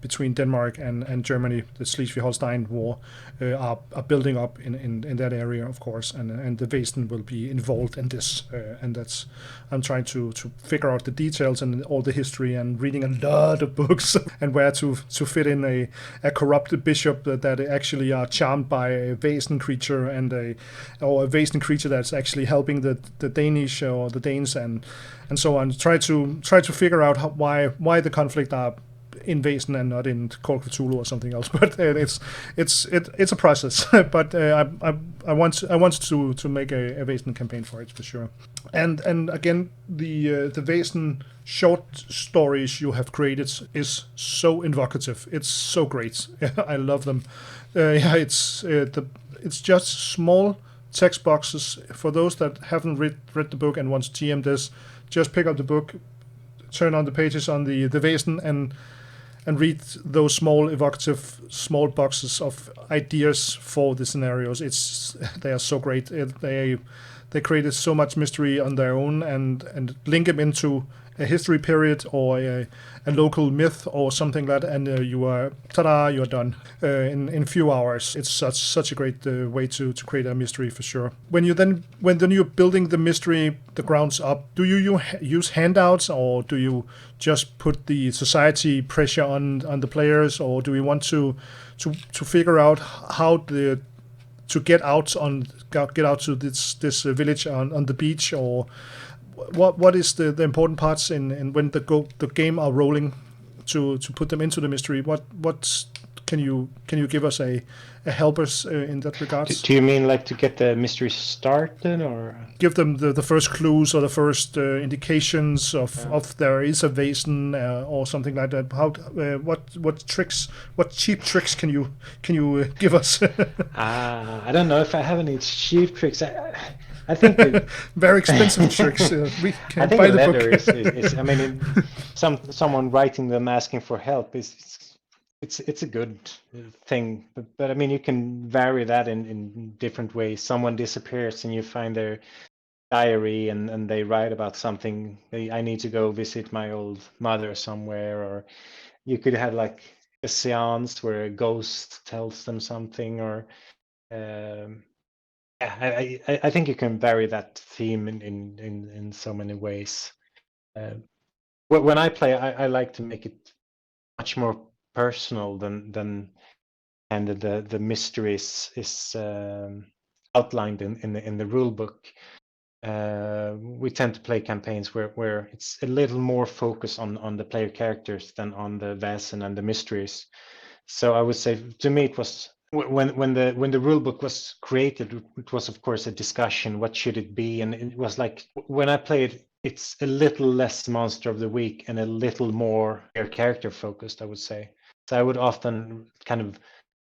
between Denmark and Germany, the Schleswig-Holstein War, are building up in that area, of course, and the Vaesen will be involved in this, and that's, I'm trying to figure out the details and all the history, and reading a lot of books and where to fit in a corrupted bishop that actually are charmed by a Vaesen creature, or a Vaesen creature that's actually helping the Danish or the Danes and so on. Try to figure out why the conflict are in Vaesen and not in Call of Cthulhu or something else. But it's a process. But I want to make a Vaesen campaign for it for sure. And again, the Vaesen short stories you have created is so evocative. It's so great. I love them. It's just small text boxes. For those that haven't read the book and want to GM this, just pick up the book, turn on the pages on the Vaesen, and and read those small evocative small boxes of ideas for the scenarios. They are so great. They created so much mystery on their own and link them into a history period or a local myth or something like that, and you're done in a few hours. It's such a great way to create a mystery for sure. When you're building the mystery the grounds up, do you use handouts, or do you just put the society pressure on the players, or do we want to figure out how to get out to this village on the beach, or what is the important parts in when the game are rolling to put them into the mystery? What can you give us a help us in that regards? Do you mean like to get the mystery started, or give them the first clues or the first indications of there is a Vaesen or something like that? How what cheap tricks can you give us? I don't know if I have any cheap tricks. I think very expensive tricks. We can I think buy the the letter book. is I mean, someone writing them asking for help it's a good thing, but I mean, you can vary that in different ways. Someone disappears and you find their diary and they write about something. I need to go visit my old mother somewhere, or you could have like a seance where a ghost tells them something, or I think you can vary that theme in so many ways. When I play, I like to make it much more personal than and the mystery is outlined in the rule book. We tend to play campaigns where it's a little more focus on the player characters than on the Vaesen and the mysteries. So I would say, to me, it was when the rule book was created, it was of course a discussion. What should it be? And it was like, when I played, it's a little less monster of the week and a little more character focused, I would say. So I would often kind of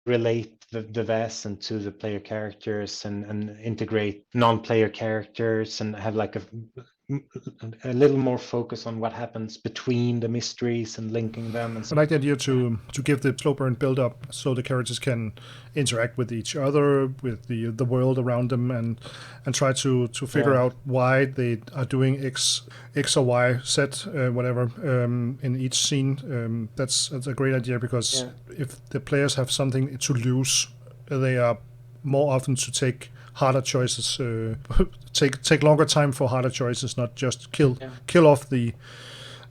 relate the Vaesen to the player characters and integrate non-player characters and have like a little more focus on what happens between the mysteries and linking them. And I like the idea to give the slow burn build up so the characters can interact with each other, with the world around them, and try to figure out why they are doing X or Y, Z, whatever, in each scene. That's a great idea, because if the players have something to lose, they are more often to take harder choices, take longer time for harder choices, not just kill off the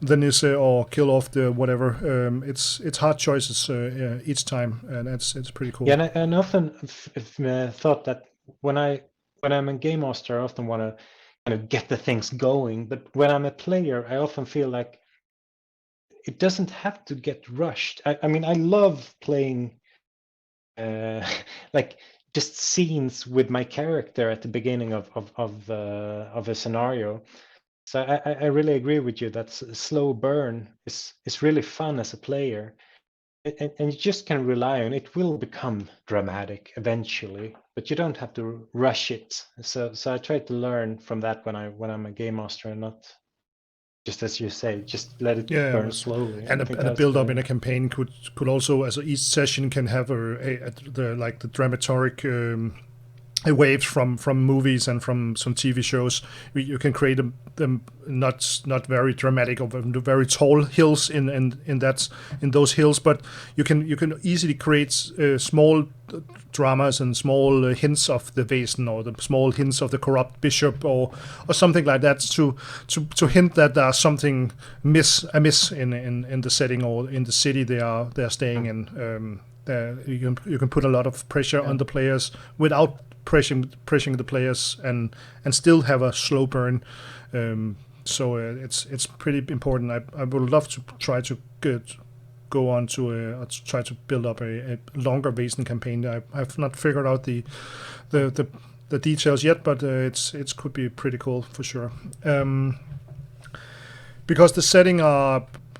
Nisse or kill off the whatever. It's hard choices each time, and it's pretty cool. Yeah, and often thought that when I'm a game master, I often want to kind of get the things going, but when I'm a player, I often feel like it doesn't have to get rushed. I mean, I love playing like just scenes with my character at the beginning of a scenario. So I really agree with you that slow burn is really fun as a player, and you just can rely on it. It will become dramatic eventually, but you don't have to rush it. So I try to learn from that when I'm a game master, and not just, as you say, just let it burn slowly. And a build up in a campaign could also, as each session can have the dramatic waves from movies and from some TV shows. You can create them not very dramatic or very tall hills in those hills, but you can easily create small dramas and small hints of the Vaesen, or the small hints of the corrupt bishop, or something like that, to hint that there's something amiss in the setting or in the city they're staying in. You can put a lot of pressure on the players without pressuring the players, and still have a slow burn. So it's pretty important. I would love to try to go on to try to build up a longer Vaesen campaign. I've not figured out the details yet, but it could be pretty cool for sure. Because the setting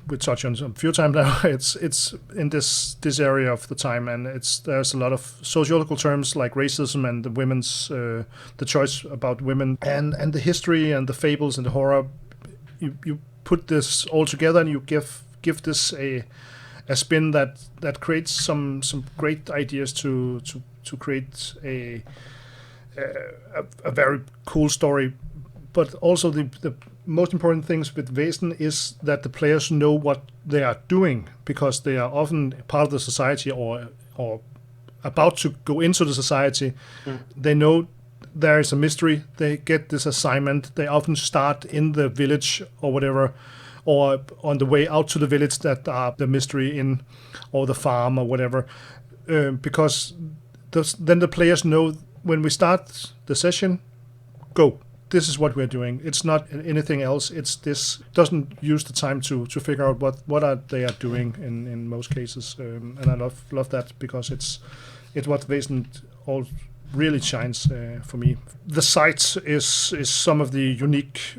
we touched on a few times now. It's in this area of the time, and there's a lot of sociological terms like racism and the women's the choice about women, and the history and the fables and the horror. You put this all together, and you give this a a spin that creates some great ideas to create a very cool story. But also the most important things with Vaesen is that the players know what they are doing, because they are often part of the society or about to go into the society. They know there is a mystery. They get this assignment. They often start in the village or whatever, or on the way out to the village that are the mystery in, or the farm or whatever, because then the players know when we start the session, go. This is what we're doing. It's not anything else. It's this. Doesn't use the time to figure out what they are doing in most cases, and I love that, because it's what Vaesen all really shines for me. The sight is some of the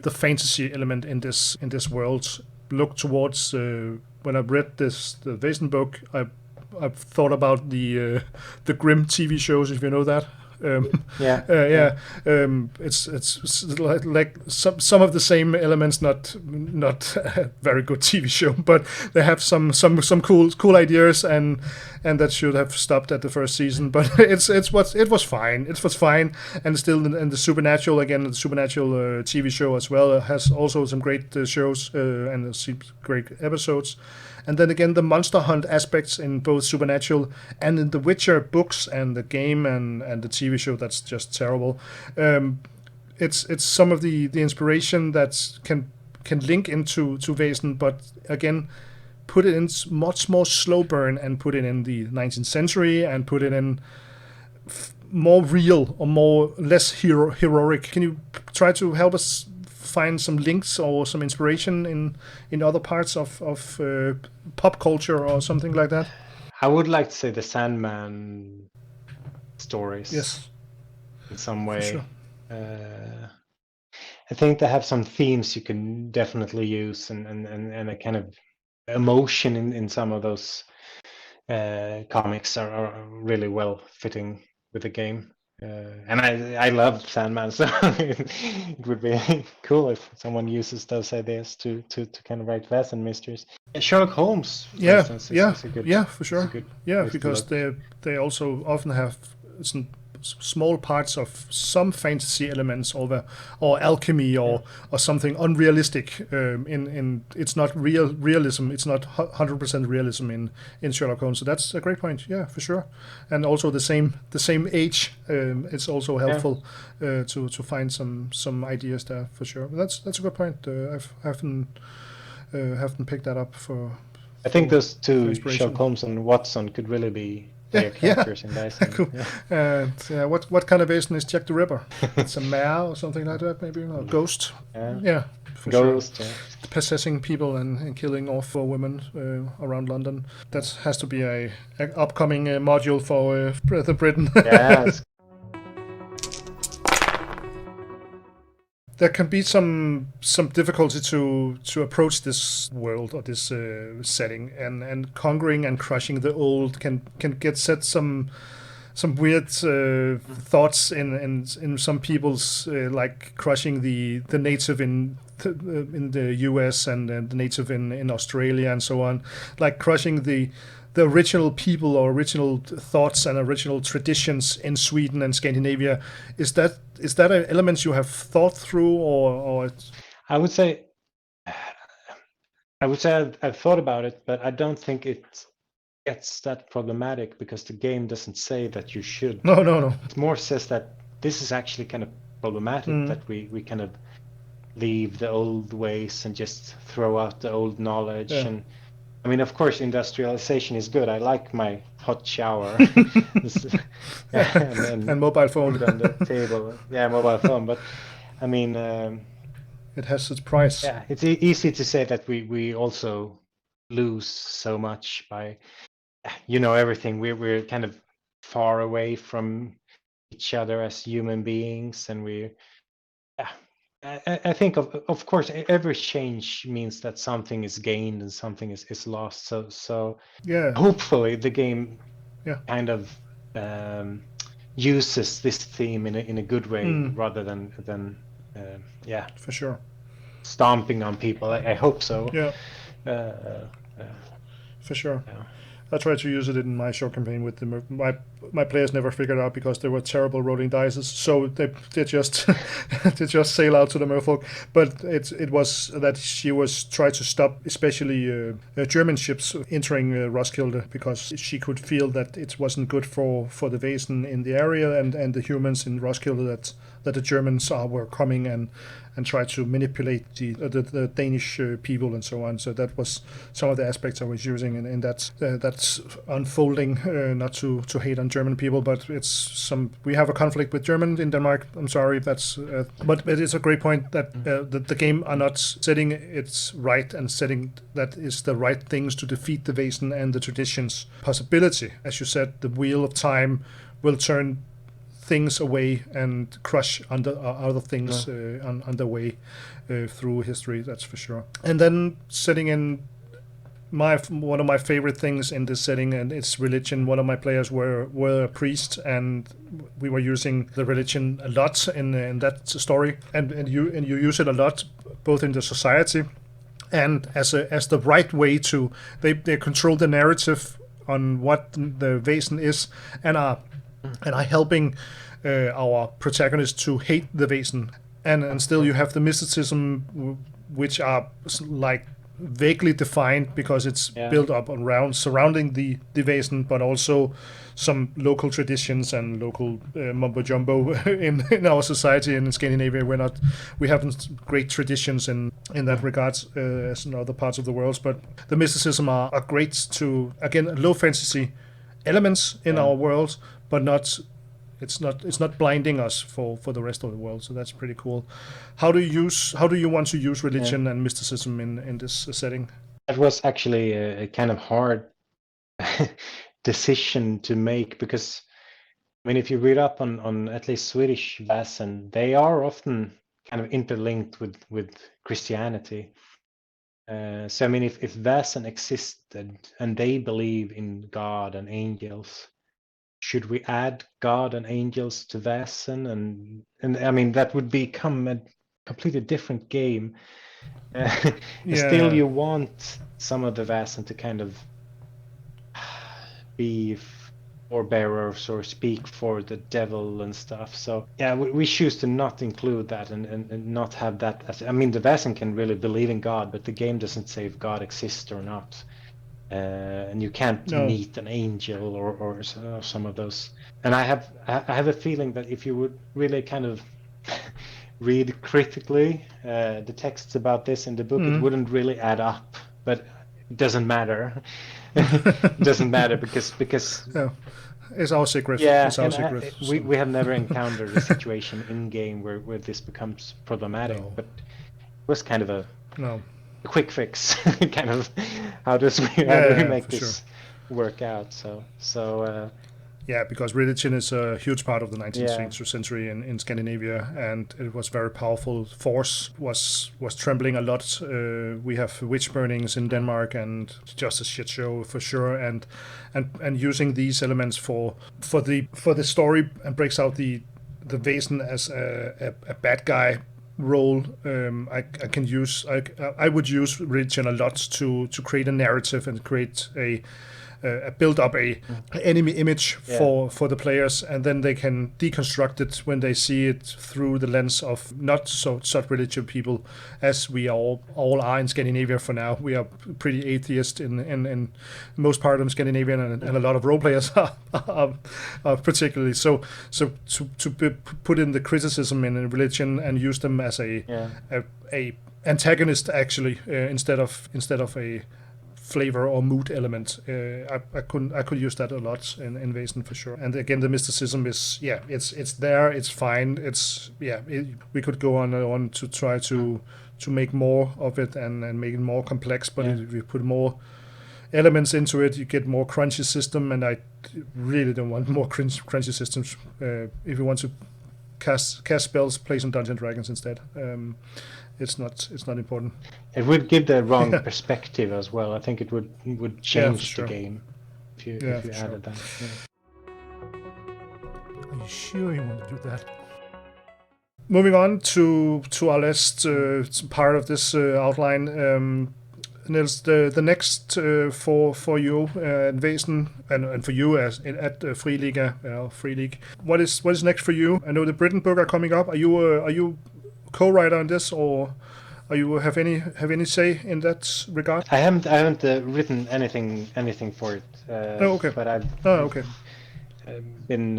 the fantasy element in this world. Look towards when I've read the Vaesen book, I've thought about the Grimm TV shows, if you know that. It's like some of the same elements, not a very good TV show, but they have some cool ideas, and that should have stopped at the first season. But it was fine, and still, and the Supernatural TV show as well has also some great shows and great episodes. And then again, the monster hunt aspects in both Supernatural and in the Witcher books and the game and the TV show, that's just terrible. It's some of the inspiration that can link into Vaesen, but again, put it in much more slow burn, and put it in the 19th century, and put it in more real or less heroic. Can you try to help us find some links or some inspiration in other parts of pop culture or something like that? I would like to say the Sandman stories. Yes, in some way. sure. I think they have some themes you can definitely use, and a kind of emotion in some of those comics are really well fitting with the game. And I love Sandman, so it would be cool if someone uses those ideas to kind of write Vaesen mysteries. Sherlock Holmes, for instance, is a good, for sure. Because they also often have some small parts of some fantasy elements or alchemy or something unrealistic. In it's not realism. It's not 100% realism in Sherlock Holmes. So that's a great point. Yeah, for sure. And also the same age. It's also helpful to find some ideas there, for sure. That's a good point. Haven't picked that up for. I think those two, Sherlock Holmes and Watson, could really be characters in Vaesen. Cool. And what kind of Vaesen is Jack the Ripper? It's a mare or something like that, maybe, or ghost. For Ghost, sure. Possessing people and killing off women around London. That has to be a upcoming module for the Britain. Yes. There can be some difficulty to approach this world or this setting, and conquering and crushing the old can get set some weird thoughts in some people's, like crushing the native in the US and the native in Australia and so on, like crushing the original people or original thoughts and original traditions in Sweden and Scandinavia. Is that an element you have thought through, or? I would say I've thought about it, but I don't think it gets that problematic, because the game doesn't say that you should. No. It more says that this is actually kind of problematic, that we kind of leave the old ways and just throw out the old knowledge. And I mean, of course, industrialization is good. I like my hot shower and mobile phone on the table. Yeah, mobile phone. But I mean, it has its price. Yeah, it's easy to say that we also lose so much by, everything. We're kind of far away from each other as human beings, and I think of course every change means that something is gained and something is lost. So hopefully the game kind of uses this theme in a good way, rather than for sure stomping on people. I hope so. for sure. Yeah. I tried to use it in my short campaign with them. My players never figured out because they were terrible rolling dice, so they just they just sail out to the merfolk. But it was that she was trying to stop, especially German ships entering Roskilde, because she could feel that it wasn't good for the Vaesen in the area and the humans in Roskilde, that the Germans were coming and try to manipulate the Danish people and so on. So that was some of the aspects I was using in that's unfolding. Not to hate on German people, but we have a conflict with German in Denmark. I'm sorry, but it is a great point that the game are not setting it's right and setting that is the right things to defeat the Vaesen and the traditions. Possibility, as you said, the wheel of time will turn things away and crush other things on the way through history. That's for sure. And then setting in one of my favorite things in this setting, and it's religion. One of my players were a priest, and we were using the religion a lot in that story, and you use it a lot both in the society and as the right way to they control the narrative on what the Vaesen is and are helping our protagonist to hate the Vaesen, and still you have the mysticism, which are like vaguely defined because it's built up around surrounding the Vaesen, but also some local traditions and local mumbo jumbo in our society. And in Scandinavia, we haven't great traditions in that regard as in other parts of the world. But the mysticism are great to, again, low fantasy elements in our world, but it's not blinding us for the rest of the world. So that's pretty cool. How do you want to use religion and mysticism in this setting? That was actually a kind of hard decision to make, because I mean, if you read up on at least Swedish Vaesen, they are often kind of interlinked with Christianity. So I mean, if Vaesen existed and they believe in God and angels, should we add God and angels to Vaesen? And I mean, that would become a completely different game. Still, you want some of the Vaesen to kind of be forebearers or speak for the devil and stuff. So yeah, we choose to not include that and not have that. I mean, the Vaesen can really believe in God, but the game doesn't say if God exists or not. And you can't meet an angel or some of those. And I have a feeling that if you would really kind of read critically the texts about this in the book, it wouldn't really add up. But it doesn't matter. It doesn't matter because it's our secret. Yeah, it's our secret. We have never encountered a situation in game where this becomes problematic. No. But it was kind of a quick fix, kind of how do we make this work out? So yeah, because religion is a huge part of the 19th century in Scandinavia, and it was very powerful force. Was trembling a lot. We have witch burnings in Denmark, and just a shit show for sure. And using these elements for the story and breaks out the Vaesen as a bad guy role. I would use religion a lot to create a narrative and create build up a enemy image for the players, and then they can deconstruct it when they see it through the lens of not such religious people as we all are in Scandinavia for now. We are pretty atheist in most part of Scandinavia, and a lot of role players are particularly so to put in the criticism in religion and use them as a antagonist actually instead of a flavor or mood element. I could use that a lot in Vaesen for sure. And again, the mysticism is it's there, it's fine. We could go on to try to make more of it and make it more complex, but if you put more elements into it, you get more crunchy system, and I really don't want more crunchy systems. If you want to cast spells, play some Dungeons & Dragons instead. It's not important. It would give the wrong perspective as well. I think it would change the game if you added that. Yeah. Are you sure you want to do that? Moving on to our last part of this outline. Nils, the next for you and Vaesen and for you as at Free League. What is next for you? I know the Britain book are coming up. Are you co-writer on this, or are you have any say in that regard? I haven't written anything for it. Oh, okay. But I've okay. been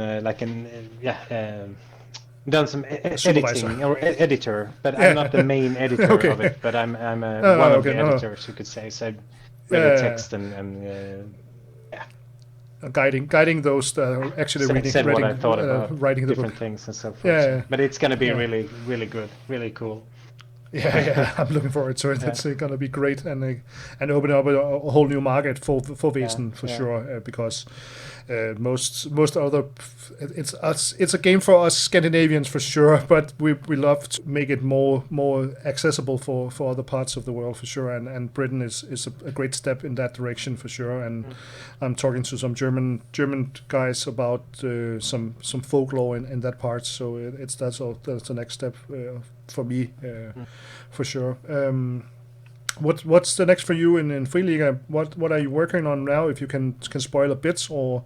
done some editing or editor, but I'm not the main editor Okay. of it. But I'm one of the editors, you could say. So I read the text and guiding those that are actually said what I thought about writing the different book. things and so forth. Yeah. But it's going to be really, really good, really cool. Yeah, I'm looking forward to it. It's going to be great and open up a whole new market for Vaesen for sure. Because most other, it's a game for us Scandinavians for sure. But we love to make it more accessible for other parts of the world for sure. And Britain is a great step in that direction for sure. And I'm talking to some German guys about some folklore in that part. So that's the next step for me for sure. What's the next for you in Free League? What are you working on now? If you can spoil a bit, or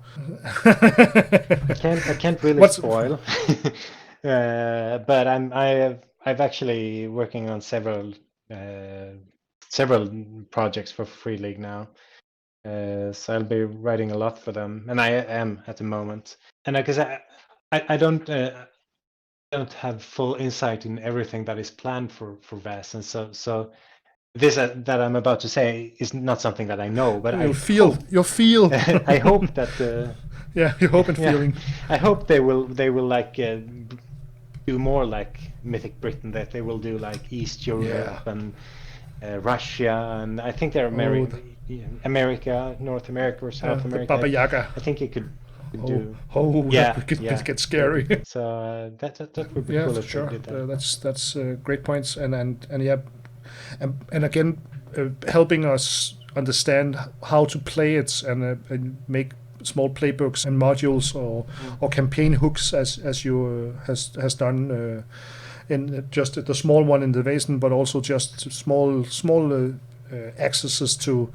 I can't really spoil. But I've actually working on several projects for Free League now. So I'll be writing a lot for them, and I am at the moment. And because I don't have full insight in everything that is planned for Vaesen, so this that I'm about to say is not something that I know, but you feel. I hope that you hope and feeling. I hope they will like do more like Mythic Britain, that they will do like East Europe and Russia, and I think they're America, North America or South America. Baba Yaga. I think it could do. That could get scary. So that would be cool for if sure. they did that. That's great points, and again, helping us understand how to play it and make small playbooks and modules or campaign hooks as you has done in just the small one in the Vaesen, but also just small accesses to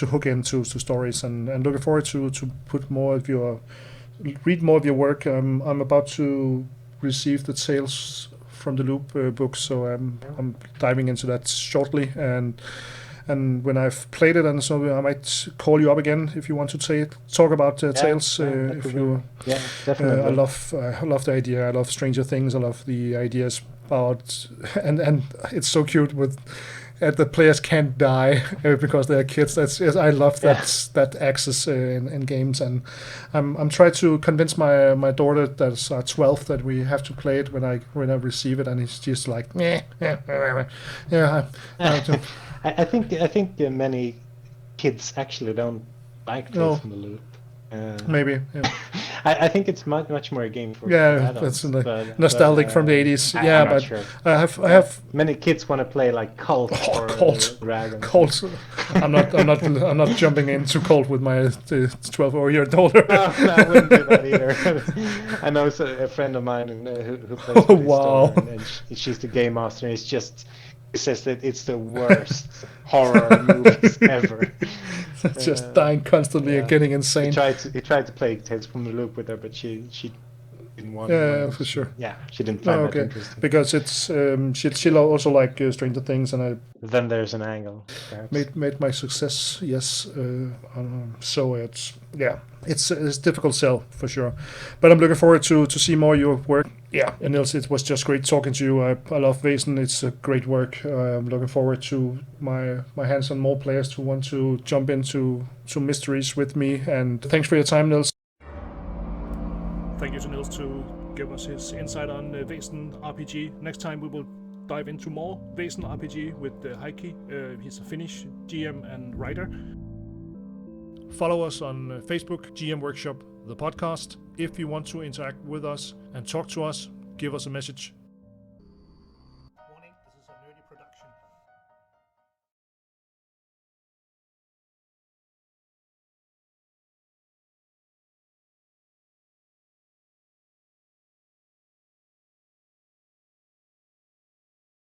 hook into stories, and looking forward to read more of your work. I'm about to receive the Tales from the Loop book, so I'm diving into that shortly, and when I've played it, and so I might call you up again if you want to talk about Tales. If you, definitely. I love the idea. I love Stranger Things. I love the ideas about and it's so cute with. The players can't die because they're kids. I love that access in games, and I'm trying to convince my daughter that's 12 that we have to play it when I receive it, and it's just like I think many kids actually don't like Tales from the Loop. Maybe. Yeah. I think it's much more a game for that's adults, nostalgic from the 80s. I'm not sure. I have many kids want to play like Cult or Dragon. Cult. I'm not jumping into Cult with my 12-year-old daughter. No, I wouldn't do that either. I know a friend of mine who plays with his daughter, and she's the game master, and he says that it's the worst horror movies ever. Just dying constantly and getting insane. He tried to play Tales from the Loop with her, but she didn't want. For sure. Yeah, she didn't find that interesting. Because it's she'll also like Stranger Things, and then there's an angle. Made my success. Yes. So it's a difficult sell for sure, but I'm looking forward to see more of your work. Yeah, and Nils, it was just great talking to you. I love Vaesen. It's a great work. I'm looking forward to my hands on more players who want to jump into mysteries with me. And thanks for your time, Nils. Thank you to Nils to give us his insight on Vaesen RPG. Next time we will dive into more Vaesen RPG with Heikki. He's a Finnish GM and writer. Follow us on Facebook, GM Workshop, the podcast. If you want to interact with us and talk to us, give us a message.